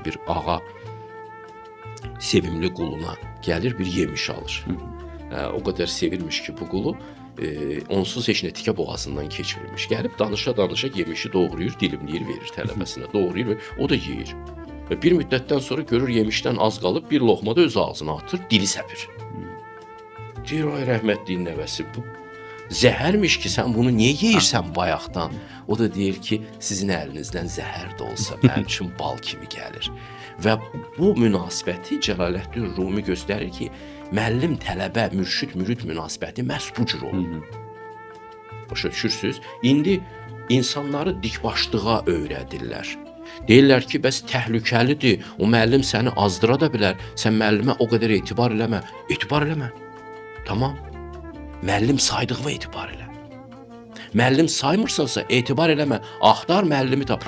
bir ağa sevimli quluna gəlir bir yemiş alır. O qədər sevirmiş ki bu qulu, onsuz heç nə tikə boğazından keçirilmiş. Gəlib danışa-danışa yemişi doğrayır, dilimləyir, verir tələbəsinə. Doğrayır və o da yeyir. Və bir müddətdən sonra görür yemişdən az qalıb, bir loğma da öz ağzına atır, dili səpir. Deyir, ay rəhmətliyin nəvəsi, bu zəhərmiş ki, sən bunu niyə yeyirsən bayaqdan? O da deyir ki, sizin əlinizdən zəhər də olsa, mənim üçün bal kimi gəlir. Və bu münasibəti Cəlaləddin Rumi göstərir ki, müəllim, tələbə, mürşid, mürid münasibəti məhz bu cür olur. Başa düşürsünüz? İndi insanları dikbaşlığa öyrədirlər. Deyirlər ki, bəs təhlükəlidir, o müəllim səni azdıra da bilər, sən müəllimə o qədər etibar eləmə. Etibar eləmə. Tamam. Müəllim saydığına etibar elə. Müəllim saymırsansa etibar eləmə. Axtar müəllimi tap.